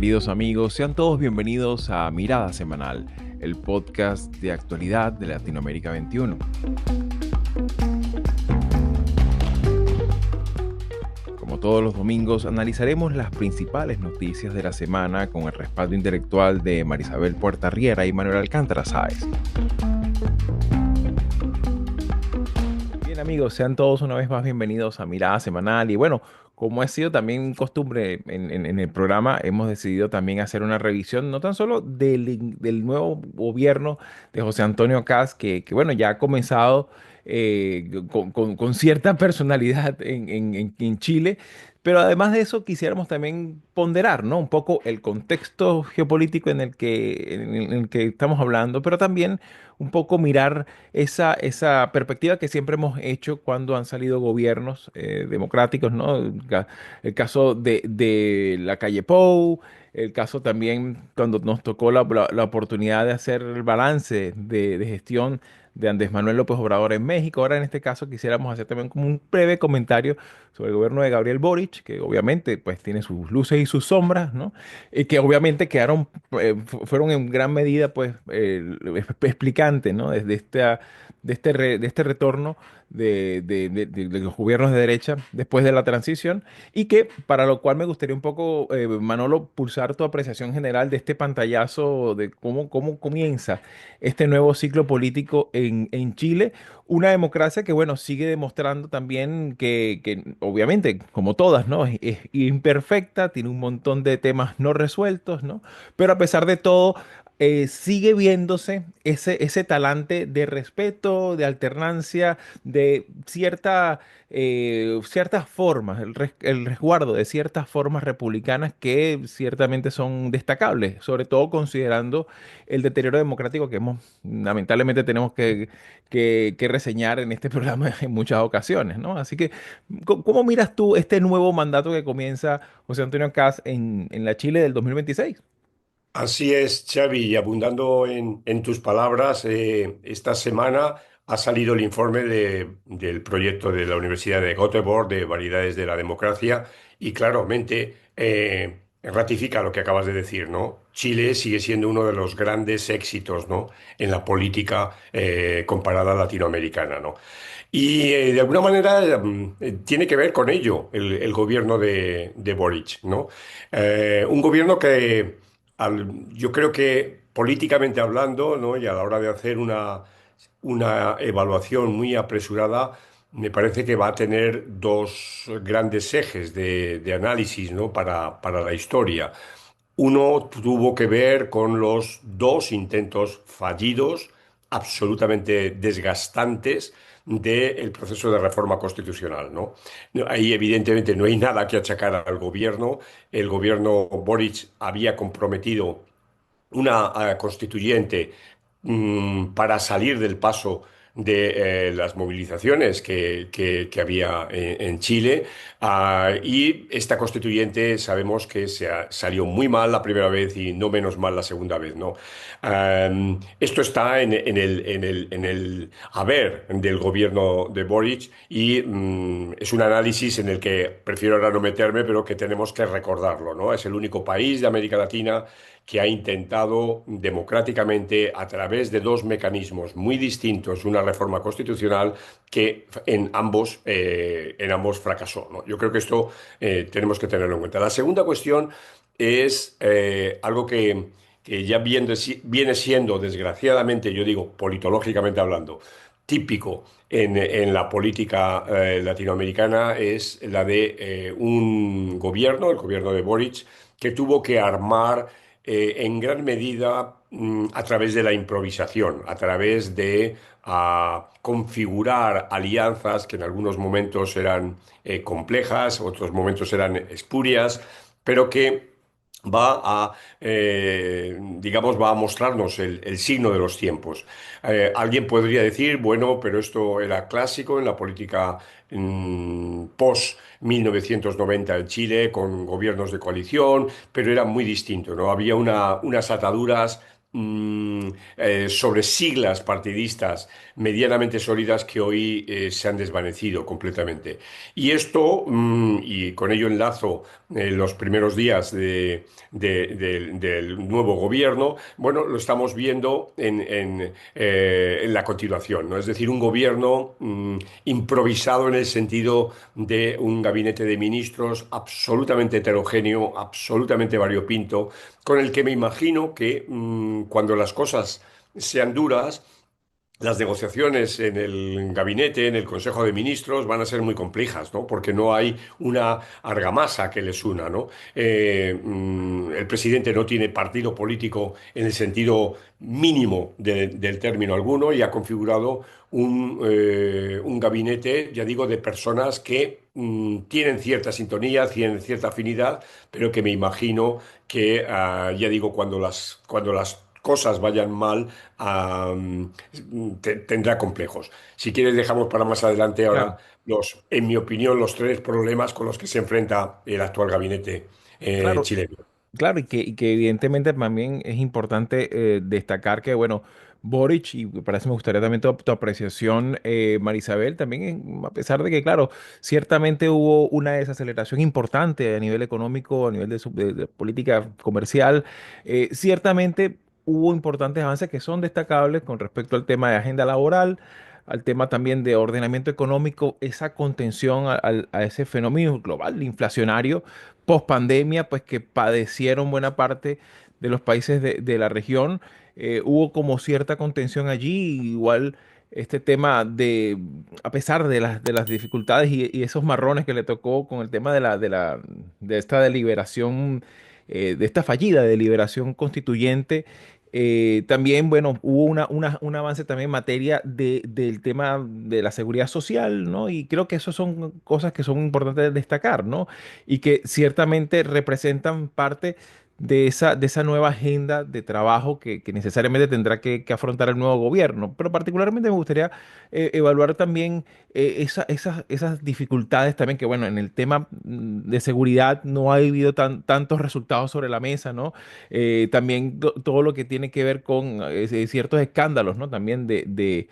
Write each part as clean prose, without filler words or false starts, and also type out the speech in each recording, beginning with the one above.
queridos amigos, sean todos bienvenidos a Mirada Semanal, el podcast de actualidad de Latinoamérica 21. Como todos los domingos, analizaremos las principales noticias de la semana con el respaldo intelectual de Marisabel Puerta-Riera y Manuel Alcántara Sáez. Bien amigos, sean todos una vez más bienvenidos a Mirada Semanal y bueno, como ha sido también costumbre en el programa, hemos decidido también hacer una revisión no tan solo del nuevo gobierno de José Antonio Kast, que bueno, ya ha comenzado con cierta personalidad en Chile, pero además de eso quisiéramos también ponderar, ¿no? Un poco el contexto geopolítico en el que estamos hablando, pero también un poco mirar esa perspectiva que siempre hemos hecho cuando han salido gobiernos democráticos, ¿no? El caso de la calle Pou, el caso también cuando nos tocó la oportunidad de hacer el balance de gestión de Andrés Manuel López Obrador en México. Ahora en este caso quisiéramos hacer también como un breve comentario sobre el gobierno de Gabriel Boric, que obviamente pues tiene sus luces y sus sombras, ¿no? Y que obviamente fueron en gran medida pues explicantes, ¿no? De este retorno de los gobiernos de derecha después de la transición y que para lo cual me gustaría un poco, Manolo, pulsar tu apreciación general de este pantallazo de cómo comienza este nuevo ciclo político en Chile, una democracia que, bueno, sigue demostrando también que obviamente, como todas, ¿no? Es imperfecta, tiene un montón de temas no resueltos, ¿no? Pero a pesar de todo, sigue viéndose ese talante de respeto, de alternancia, de ciertas formas, el resguardo de ciertas formas republicanas que ciertamente son destacables, sobre todo considerando el deterioro democrático que lamentablemente tenemos que reseñar en este programa en muchas ocasiones, ¿no? Así que, ¿cómo miras tú este nuevo mandato que comienza José Antonio Kast en la Chile del 2026? Así es, Xavi, y abundando en tus palabras, esta semana ha salido el informe del proyecto de la Universidad de Göteborg de Variedades de la Democracia y claramente ratifica lo que acabas de decir, ¿no? Chile sigue siendo uno de los grandes éxitos, ¿no? En la política comparada latinoamericana, ¿no? Y de alguna manera tiene que ver con ello el gobierno de Boric, ¿no? Un gobierno que yo creo que políticamente hablando, ¿no? Y a la hora de hacer una evaluación muy apresurada, me parece que va a tener dos grandes ejes de análisis, ¿no? Para la historia. Uno tuvo que ver con los dos intentos fallidos, absolutamente desgastantes, del proceso de reforma constitucional, ¿no? Ahí evidentemente no hay nada que achacar al gobierno. El gobierno Boric había comprometido una constituyente para salir del paso de las movilizaciones que había en Chile. Y esta constituyente sabemos que salió muy mal la primera vez y no menos mal la segunda vez, ¿no? Esto está en el haber del gobierno de Boric y es un análisis en el que prefiero ahora no meterme, pero que tenemos que recordarlo, ¿no? Es el único país de América Latina que ha intentado democráticamente, a través de dos mecanismos muy distintos, una reforma constitucional que en ambos fracasó, ¿no? Yo creo que esto tenemos que tenerlo en cuenta. La segunda cuestión es algo que ya viene siendo, desgraciadamente, yo digo, politológicamente hablando, típico en la política latinoamericana, es la de un gobierno, el gobierno de Boric, que tuvo que armar en gran medida a través de la improvisación, a través de configurar alianzas que en algunos momentos eran complejas, otros momentos eran espurias, pero que digamos, va a mostrarnos el signo de los tiempos. Alguien podría decir, bueno, pero esto era clásico en la política post 1990 en Chile, con gobiernos de coalición, pero era muy distinto, ¿no? Había unas ataduras sobre siglas partidistas medianamente sólidas que hoy se han desvanecido completamente. Y esto, y con ello enlazo los primeros días del nuevo gobierno, bueno, lo estamos viendo en la continuación, ¿no? Es decir, un gobierno improvisado en el sentido de un gabinete de ministros absolutamente heterogéneo, absolutamente variopinto, con el que me imagino que cuando las cosas sean duras, las negociaciones en el gabinete, en el Consejo de Ministros, van a ser muy complejas, ¿no? Porque no hay una argamasa que les una, ¿no? El presidente no tiene partido político en el sentido mínimo del término alguno y ha configurado un gabinete, ya digo, de personas que tienen cierta sintonía, tienen cierta afinidad, pero que me imagino que, ya digo, cuando las cosas vayan mal, ah, tendrá complejos. Si quieres, dejamos para más adelante ahora Claro. en mi opinión, los tres problemas con los que se enfrenta el actual gabinete Claro, chileno. claro, y que evidentemente también es importante destacar que, bueno, Boric, y para eso me gustaría también tu apreciación, Marisabel, también, a pesar de que, claro, ciertamente hubo una desaceleración importante a nivel económico, a nivel de política comercial, ciertamente hubo importantes avances que son destacables con respecto al tema de agenda laboral, al tema también de ordenamiento económico, esa contención a ese fenómeno global inflacionario post pandemia, pues que padecieron buena parte de los países de la región. Hubo como cierta contención allí, igual este tema de, a pesar de las dificultades y esos marrones que le tocó con el tema de esta deliberación, de esta fallida deliberación constituyente. También, bueno, hubo un avance también en materia del tema de la seguridad social, ¿no? Y creo que eso son cosas que son importantes de destacar, ¿no? Y que ciertamente representan parte de esa nueva agenda de trabajo que necesariamente tendrá que afrontar el nuevo gobierno. Pero particularmente me gustaría evaluar también esas dificultades también que, bueno, en el tema de seguridad no ha habido tantos resultados sobre la mesa, ¿no? También todo lo que tiene que ver con ciertos escándalos, ¿no? También de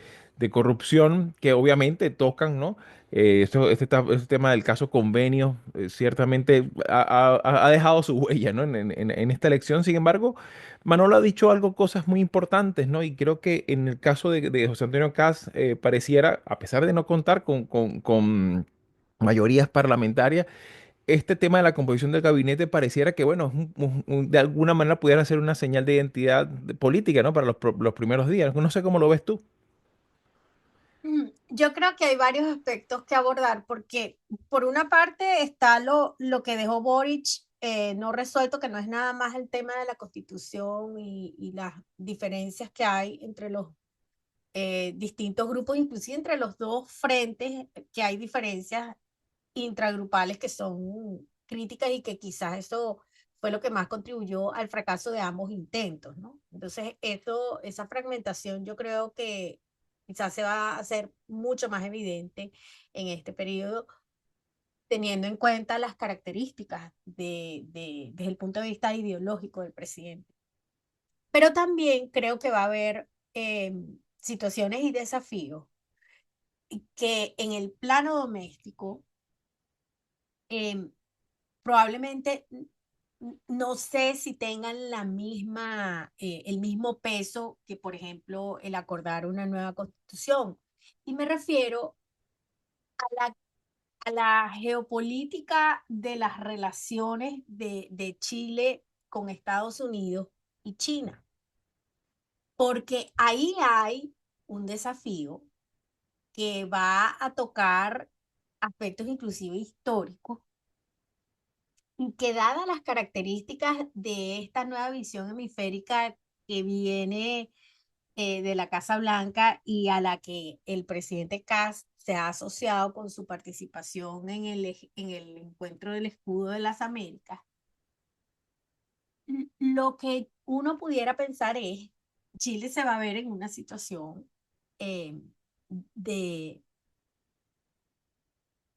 corrupción que obviamente tocan, ¿no? Este tema del caso convenio ciertamente ha dejado su huella, ¿no? En esta elección. Sin embargo, Manolo ha dicho algo, cosas muy importantes, ¿no? Y creo que en el caso de José Antonio Caz pareciera, a pesar de no contar con mayorías parlamentarias, este tema de la composición del gabinete pareciera que, bueno, de alguna manera pudiera ser una señal de identidad política, ¿no? Para los primeros días. No sé cómo lo ves tú. Yo creo que hay varios aspectos que abordar, porque por una parte está lo que dejó Boric no resuelto, que no es nada más el tema de la Constitución y las diferencias que hay entre los distintos grupos, inclusive entre los dos frentes, que hay diferencias intragrupales que son críticas y que quizás eso fue lo que más contribuyó al fracaso de ambos intentos, ¿no? Entonces, esa fragmentación yo creo que quizás se va a hacer mucho más evidente en este periodo, teniendo en cuenta las características desde el punto de vista ideológico del presidente. Pero también creo que va a haber situaciones y desafíos que en el plano doméstico eh, probablemente no sé si tengan el mismo peso que, por ejemplo, el acordar una nueva constitución. Y me refiero a la geopolítica de las relaciones de Chile con Estados Unidos y China, porque ahí hay un desafío que va a tocar aspectos inclusive históricos y que dadas las características de esta nueva visión hemisférica que viene de la Casa Blanca y a la que el presidente Kass se ha asociado con su participación en el encuentro del escudo de las Américas, lo que uno pudiera pensar es, Chile se va a ver en una situación eh, de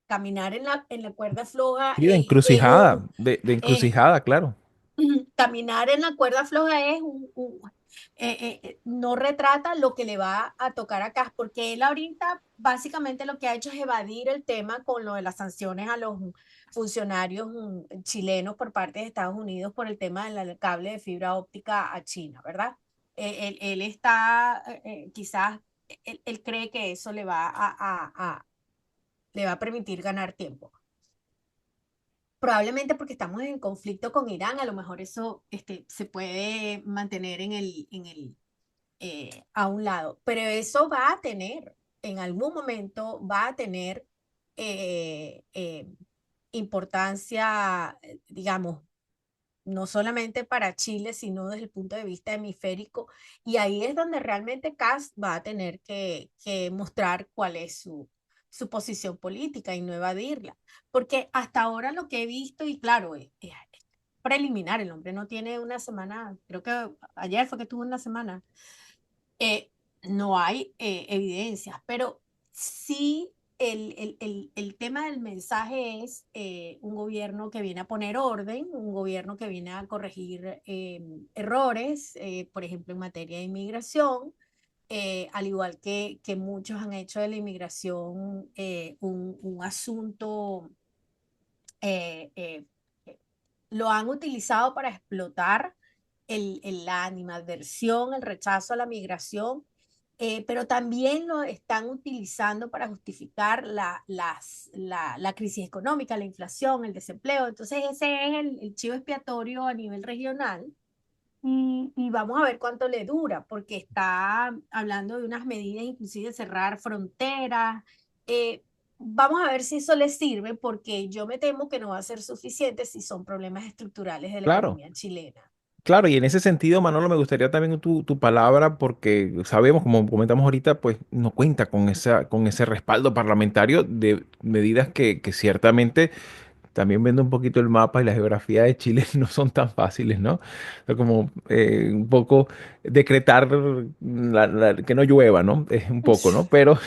caminar en la cuerda floja Sí, de en encrucijada, un... de eh, encrucijada, claro. caminar en la cuerda floja es no retrata lo que le va a tocar acá, porque él ahorita básicamente lo que ha hecho es evadir el tema con lo de las sanciones a los funcionarios chilenos por parte de Estados Unidos por el tema del cable de fibra óptica a China, ¿verdad? Él está, quizás, él cree que eso le va a permitir ganar tiempo. Probablemente porque estamos en conflicto con Irán, a lo mejor eso se puede mantener a un lado, pero eso va a tener, en algún momento va a tener eh, eh, importancia, digamos, no solamente para Chile, sino desde el punto de vista hemisférico, y ahí es donde realmente Kast va a tener que mostrar cuál es su posición política y no evadirla, porque hasta ahora lo que he visto, y claro, es preliminar, el hombre no tiene una semana, creo que ayer fue que tuvo una semana, eh, no hay evidencias, pero sí el tema del mensaje es un gobierno que viene a poner orden, un gobierno que viene a corregir errores, por ejemplo, en materia de inmigración, al igual que muchos han hecho de la inmigración un asunto, eh, eh, eh, lo han utilizado para explotar la animadversión, el rechazo a la migración, pero también lo están utilizando para justificar la crisis económica, la inflación, el desempleo. Entonces ese es el chivo expiatorio a nivel regional. Y vamos a ver cuánto le dura, porque está hablando de unas medidas, inclusive de cerrar fronteras. Vamos a ver si eso le sirve, porque yo me temo que no va a ser suficiente si son problemas estructurales de la Claro. economía chilena. Claro, y en ese sentido, Manolo, me gustaría también tu palabra, porque sabemos, como comentamos ahorita, pues no cuenta con ese respaldo parlamentario de medidas que ciertamente también viendo un poquito el mapa y la geografía de Chile no son tan fáciles, ¿no? O sea, como un poco decretar que no llueva, ¿no? Es un poco, ¿no? Pero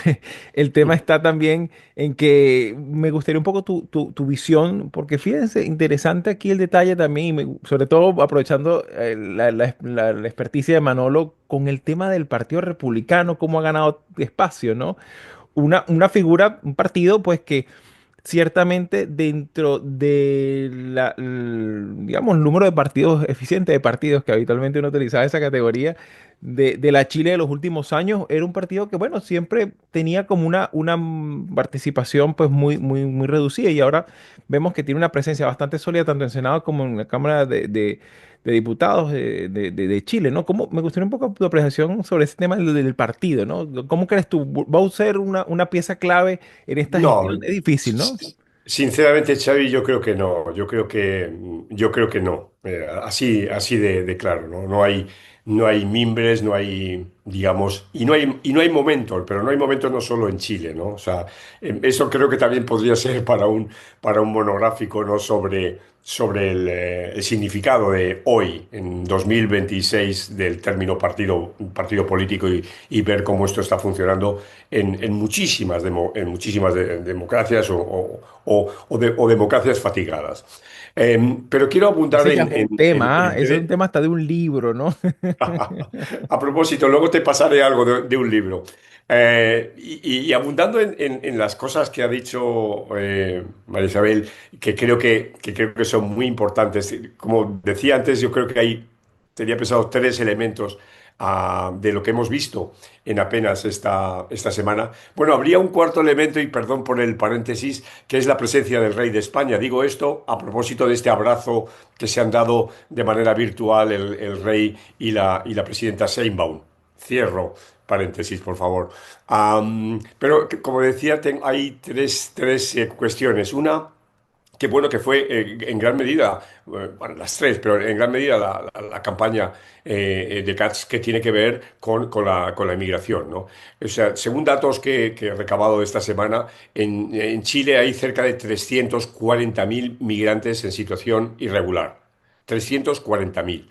el tema está también en que me gustaría un poco tu visión, porque fíjense, interesante aquí el detalle también, y sobre todo aprovechando la experticia de Manolo con el tema del Partido Republicano, cómo ha ganado espacio, ¿no? Una figura, un partido, pues que ciertamente dentro de digamos, el número de partidos, eficiente de partidos que habitualmente uno utilizaba esa categoría de la Chile de los últimos años, era un partido que, bueno, siempre tenía como una participación pues muy reducida y ahora vemos que tiene una presencia bastante sólida tanto en Senado como en la Cámara de Diputados de Chile, ¿no? ¿Cómo, me gustaría un poco tu apreciación sobre ese tema del partido, ¿no? ¿Cómo crees tú? ¿Va a ser una pieza clave en esta No, gestión? Es difícil, ¿no? sinceramente, Xavi, yo creo que no. Yo creo que no. Así de claro, ¿no? No hay mimbres, no hay, digamos, y no hay momentos, pero no hay momentos no solo en Chile, ¿no? O sea, eso creo que también podría ser para un monográfico, ¿no? Sobre el significado de hoy, en 2026, del término partido político y ver cómo esto está funcionando en muchísimas democracias o democracias fatigadas. Pero quiero abundar Ese ya es un tema, ¿ah? Ese es un en tema hasta de un libro, ¿no? A propósito, luego te pasaré algo de un libro. Y abundando en las cosas que ha dicho María Isabel, que creo que son muy importantes. Como decía antes, yo creo que tenía pensado tres elementos de lo que hemos visto en apenas esta semana. Bueno, habría un cuarto elemento, y perdón por el paréntesis, que es la presencia del rey de España. Digo esto a propósito de este abrazo que se han dado de manera virtual el rey y la presidenta Sheinbaum. Cierro paréntesis, por favor. Pero como decía, hay tres cuestiones. Una, que bueno que fue en gran medida, bueno, las tres, pero en gran medida la campaña de Katz que tiene que ver con la inmigración, ¿no? O sea, según datos que he recabado esta semana, en Chile hay cerca de 340.000 migrantes en situación irregular. 340.000.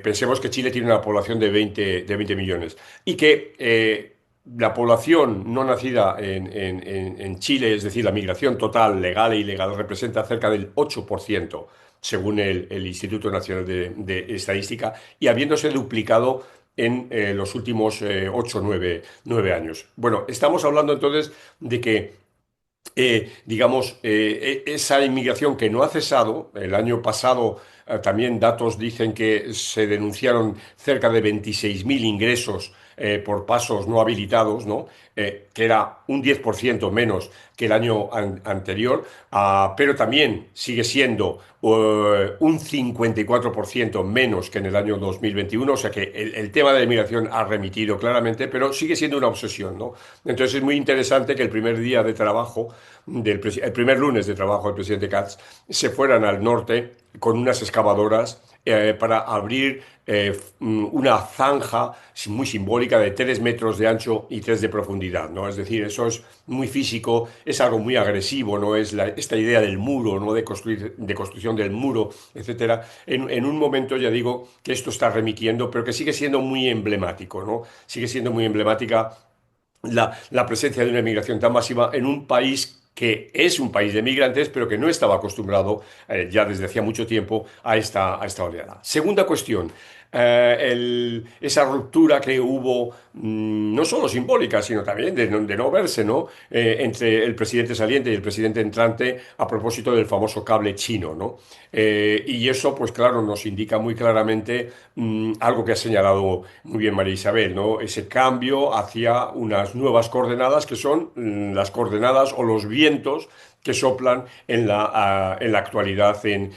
Pensemos que Chile tiene una población de 20 millones y que la población no nacida en Chile, es decir, la migración total, legal e ilegal, representa cerca del 8%, según el Instituto Nacional de Estadística, y habiéndose duplicado en los últimos 8 o 9 años. Bueno, estamos hablando entonces de que digamos, esa inmigración que no ha cesado. El año pasado también datos dicen que se denunciaron cerca de 26.000 ingresos por pasos no habilitados, ¿no? Que era un 10% menos que el año anterior, pero también sigue siendo un 54% menos que en el año 2021. O sea que el tema de la inmigración ha remitido claramente, pero sigue siendo una obsesión, ¿no? Entonces es muy interesante que el primer día de trabajo el primer lunes de trabajo del presidente Katz, se fueran al norte con unas excavadoras para abrir una zanja muy simbólica de 3 metros de ancho y 3 de profundidad, ¿no? Es decir, eso es muy físico, es algo muy agresivo, ¿no? Es esta idea del muro, ¿no? De construcción del muro, etcétera. En un momento ya digo que esto está remitiendo, pero que sigue siendo muy emblemático, ¿no? Sigue siendo muy emblemática la presencia de una inmigración tan masiva en un país que es un país de migrantes, pero que no estaba acostumbrado ya desde hacía mucho tiempo a esta oleada. Segunda cuestión, esa ruptura que hubo, no solo simbólica, sino también de no verse, ¿no? Entre el presidente saliente y el presidente entrante a propósito del famoso cable chino, ¿no? Y eso, pues claro, nos indica muy claramente algo que ha señalado muy bien María Isabel, ¿no? Ese cambio hacia unas nuevas coordenadas que son las coordenadas o los vientos que soplan en la actualidad en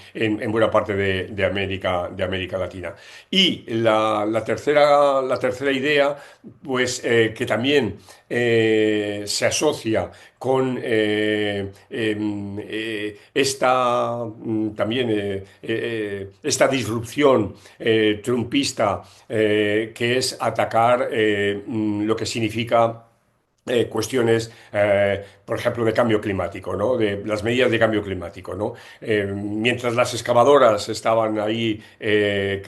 buena parte de América Latina. Y la tercera idea, pues que también se asocia con esta disrupción trumpista, que es atacar lo que significa cuestiones, por ejemplo, de cambio climático, ¿no? De las medidas de cambio climático, ¿no? Mientras las excavadoras estaban ahí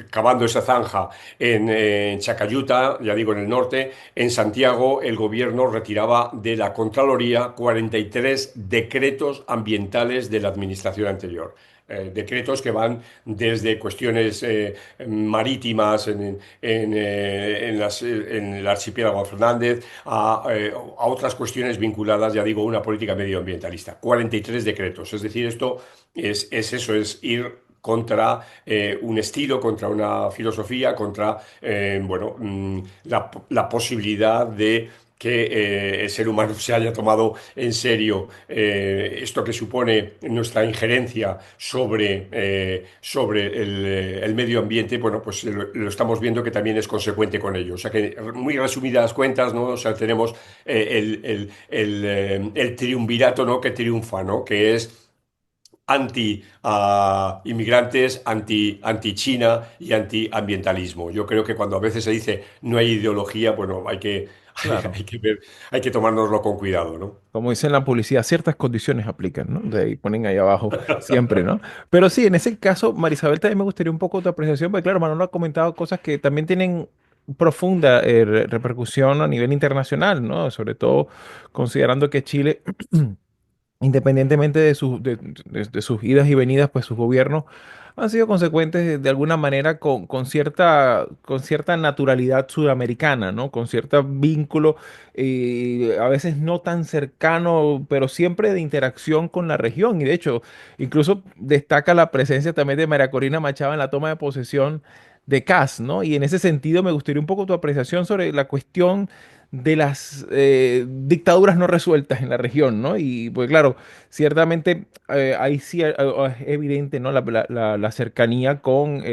cavando esa zanja en Chacayuta, ya digo, en el norte, en Santiago el gobierno retiraba de la Contraloría 43 decretos ambientales de la administración anterior. Decretos que van desde cuestiones marítimas en el archipiélago Fernández a otras cuestiones vinculadas, ya digo, a una política medioambientalista. 43 decretos. Es decir, esto es eso, es ir contra un estilo, contra una filosofía, contra bueno, la posibilidad de que el ser humano se haya tomado en serio esto que supone nuestra injerencia sobre el medio ambiente. Bueno, pues lo estamos viendo que también es consecuente con ello. O sea que, muy resumidas cuentas, ¿no? O sea, tenemos el triunvirato, ¿no? Que triunfa, ¿no? Que es anti-inmigrantes, anti-China y anti-ambientalismo. Yo creo que cuando a veces se dice no hay ideología, bueno, Claro. hay que ver, hay que tomárnoslo con cuidado, ¿no? Como dice en la publicidad, ciertas condiciones aplican, ¿no? De ahí ponen ahí abajo siempre, ¿no? Pero sí, en ese caso, Marisabel, también me gustaría un poco tu apreciación, porque claro, Manolo ha comentado cosas que también tienen profunda repercusión a nivel internacional, ¿no? Sobre todo considerando que Chile independientemente de sus idas y venidas, pues sus gobiernos han sido consecuentes de alguna manera con cierta naturalidad sudamericana, ¿no? Con cierto vínculo, a veces no tan cercano, pero siempre de interacción con la región. Y de hecho, incluso destaca la presencia también de María Corina Machado en la toma de posesión de CAS, ¿no? Y en ese sentido me gustaría un poco tu apreciación sobre la cuestión de las dictaduras no resueltas en la región, ¿no? Y pues claro, ciertamente ahí sí es evidente, ¿no? La cercanía con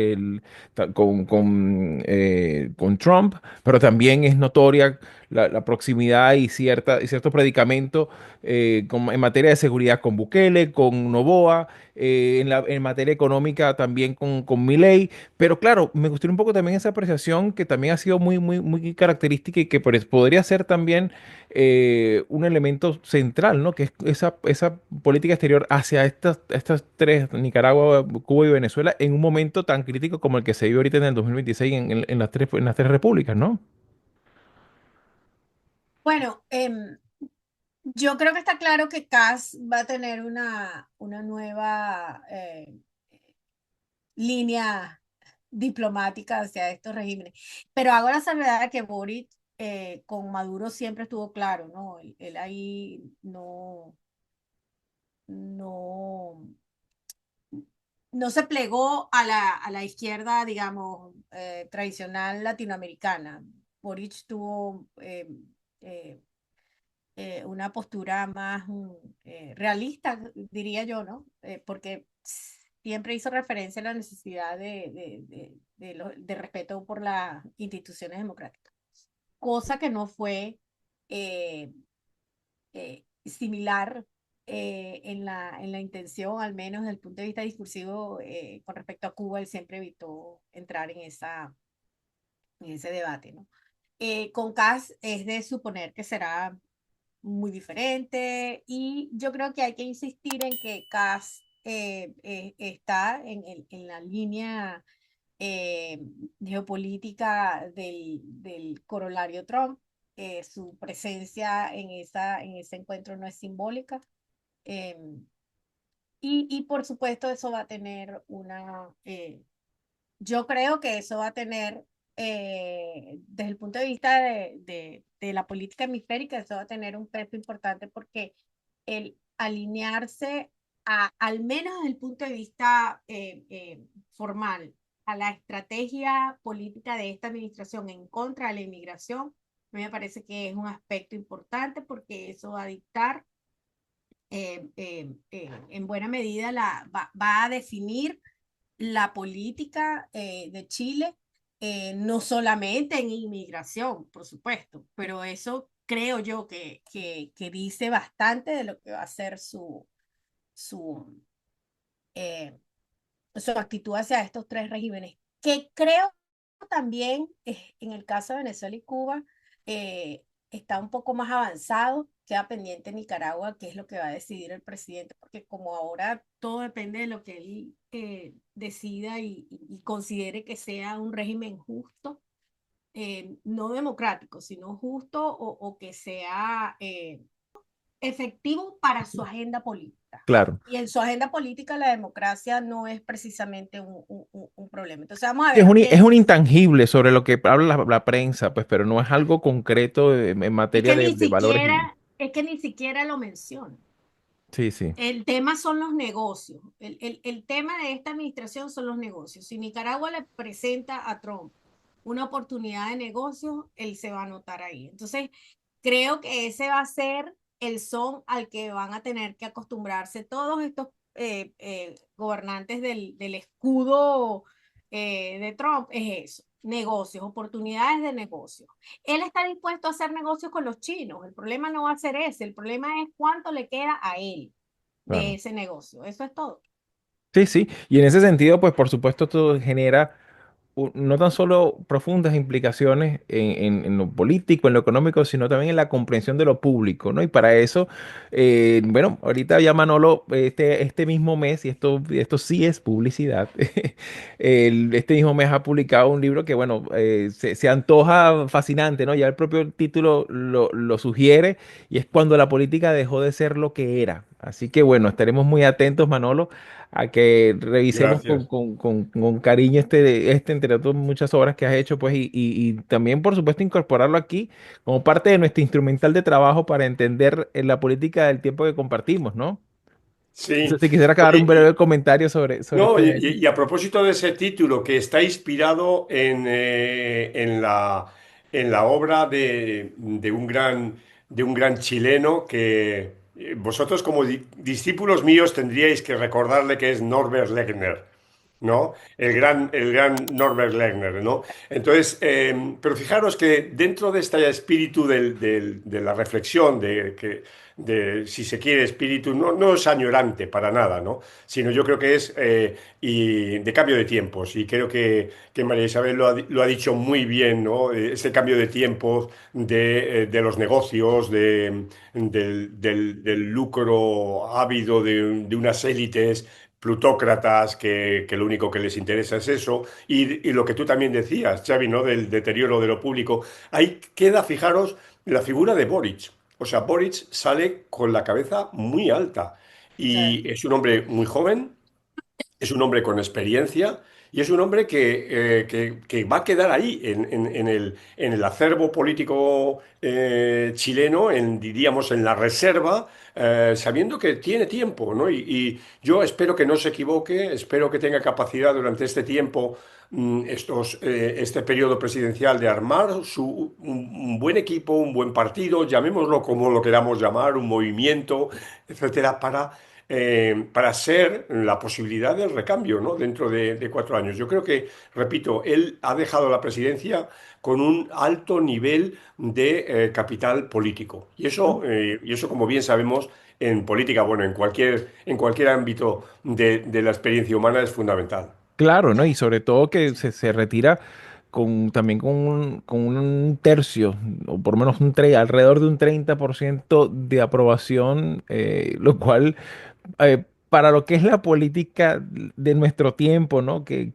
Trump, pero también es notoria la proximidad y cierto predicamento en materia de seguridad con Bukele, con Noboa, en materia económica también con Milei. Pero claro, me gustaría un poco también esa apreciación que también ha sido muy característica y que podría ser también un elemento central, ¿no? Que es esa política exterior hacia estas tres, Nicaragua, Cuba y Venezuela, en un momento tan crítico como el que se vive ahorita en el 2026 en las tres repúblicas, ¿no? Bueno, yo creo que está claro que Kass va a tener una nueva línea diplomática hacia estos regímenes. Pero hago la salvedad de que Boric con Maduro siempre estuvo claro, ¿no? Él ahí no, no se plegó a la izquierda, digamos, tradicional latinoamericana. Boric tuvo eh, una postura más realista, diría yo, ¿no? Porque siempre hizo referencia a la necesidad de respeto por las instituciones democráticas, cosa que no fue eh, similar en la intención, al menos desde el punto de vista discursivo, con respecto a Cuba. Él siempre evitó entrar en ese debate, ¿no? Con Kass es de suponer que será muy diferente y yo creo que hay que insistir en que Kass está en la línea eh, geopolítica del corolario Trump. Su presencia en ese encuentro no es simbólica. eh, y por supuesto eso va a tener yo creo que eso va a tener, desde el punto de vista de la política hemisférica, eso va a tener un peso importante porque el alinearse al menos desde el punto de vista formal, a la estrategia política de esta administración en contra de la inmigración, a mí me parece que es un aspecto importante porque eso va a dictar en buena medida va a definir la política de Chile, no solamente en inmigración, por supuesto, pero eso creo yo que dice bastante de lo que va a ser su, eh, su actitud hacia estos tres regímenes, que creo también en el caso de Venezuela y Cuba está un poco más avanzado, queda pendiente Nicaragua, qué es lo que va a decidir el presidente, porque como ahora todo depende de lo que él decida y considere que sea un régimen justo, no democrático, sino justo o que sea efectivo para su agenda política. Claro. Y en su agenda política la democracia no es precisamente un problema. Entonces vamos a Es ver es qué. un intangible sobre lo que habla la prensa, pues, pero no es algo concreto en Es materia que ni de valores. siquiera, es que ni siquiera lo menciona. Sí, sí, El tema son los negocios. El tema de esta administración son los negocios. Si Nicaragua le presenta a Trump una oportunidad de negocio, él se va a anotar ahí. Entonces, creo que ese va a ser el son al que van a tener que acostumbrarse todos estos gobernantes del escudo de Trump. Es eso, negocios, oportunidades de negocio. Él está dispuesto a hacer negocios con los chinos. El problema no va a ser ese, el problema es cuánto le queda a él de claro. ese negocio. Eso es todo. Sí, sí. Y en ese sentido, pues, por supuesto, todo genera no tan solo profundas implicaciones en lo político, en lo económico, sino también en la comprensión de lo público, ¿no? Y para eso, bueno, ahorita ya Manolo, este mismo mes, y esto sí es publicidad, este mismo mes ha publicado un libro que, bueno, se antoja fascinante, ¿no? Ya el propio título lo sugiere, y es cuando la política dejó de ser lo que era. Así que, bueno, estaremos muy atentos, Manolo, a que revisemos Gracias. con cariño entre otras muchas obras que has hecho, pues, y también, por supuesto, incorporarlo aquí como parte de nuestro instrumental de trabajo para entender la política del tiempo que compartimos, ¿no? Sí. Entonces, si quisiera acabar un Oye, breve comentario sobre no, este. y a propósito de ese título, que está inspirado en la obra de un gran chileno que vosotros como discípulos míos tendríais que recordarle, que es Norbert Legner, ¿no? El gran Norbert Legner, ¿no? Entonces, pero fijaros que dentro de este espíritu de la reflexión, de, si se quiere, espíritu, no es añorante para nada, ¿no? Sino yo creo que es y de cambio de tiempos. Y creo que María Isabel lo ha dicho muy bien, ¿no? Ese cambio de tiempos de los negocios, del lucro ávido de unas élites plutócratas que lo único que les interesa es eso, y lo que tú también decías, Xavi, ¿no? Del deterioro de lo público. Ahí queda, fijaros, la figura de Boric. O sea, Boric sale con la cabeza muy alta Sí. y es un hombre muy joven, es un hombre con experiencia y es un hombre que va a quedar ahí en el acervo político chileno, diríamos en la reserva, sabiendo que tiene tiempo, ¿no? Y yo espero que no se equivoque, espero que tenga capacidad durante este tiempo, este periodo presidencial, de armar un buen equipo, un buen partido, llamémoslo como lo queramos llamar, un movimiento, etcétera, para ser la posibilidad del recambio, ¿no? Dentro de 4 años. Yo creo que, repito, él ha dejado la presidencia con un alto nivel de capital político. Y eso, como bien sabemos, en política, bueno, en cualquier ámbito de la experiencia humana es fundamental. Claro, ¿no? Y sobre todo que se retira también con un tercio, o por lo menos alrededor de un 30% de aprobación, lo cual para lo que es la política de nuestro tiempo, ¿no? Sí,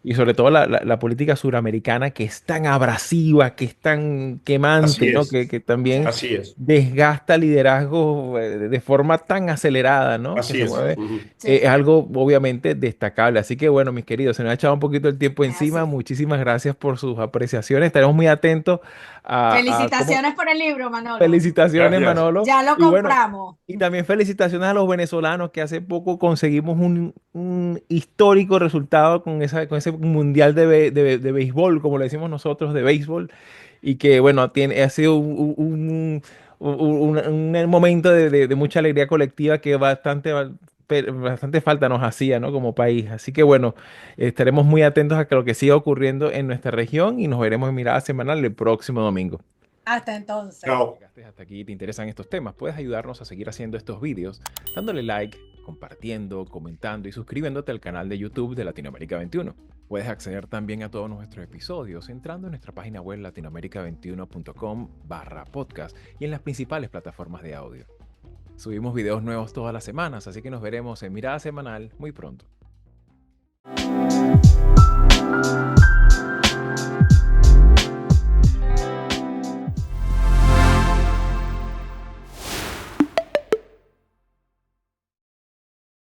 Y sobre todo la política suramericana, que es tan abrasiva, que es tan quemante, Así ¿no? es, Que también así es, desgasta liderazgo de forma tan acelerada, ¿no? Que así se es. mueve. Ujú. sí, Es sí, algo obviamente destacable. Así que bueno, mis queridos, se nos ha echado un poquito el tiempo es encima. así. Muchísimas gracias por sus apreciaciones. Estaremos muy atentos a cómo. Felicitaciones por el libro, Manolo. Felicitaciones, Gracias. Manolo. Ya lo Y bueno, compramos. y también felicitaciones a los venezolanos que hace poco conseguimos un histórico resultado con ese mundial de béisbol, como le decimos nosotros, de béisbol, y que bueno, ha sido un momento de mucha alegría colectiva que bastante falta nos hacía, ¿no? Como país. Así que bueno, estaremos muy atentos a lo que siga ocurriendo en nuestra región y nos veremos en Mirada Semanal el próximo domingo. Hasta entonces. Chao. Llegaste hasta aquí y te interesan estos temas, puedes ayudarnos a seguir haciendo estos vídeos dándole like, compartiendo, comentando y suscribiéndote al canal de YouTube de Latinoamérica 21. Puedes acceder también a todos nuestros episodios entrando en nuestra página web latinoamerica21.com/podcast y en las principales plataformas de audio. Subimos videos nuevos todas las semanas, así que nos veremos en Mirada Semanal muy pronto.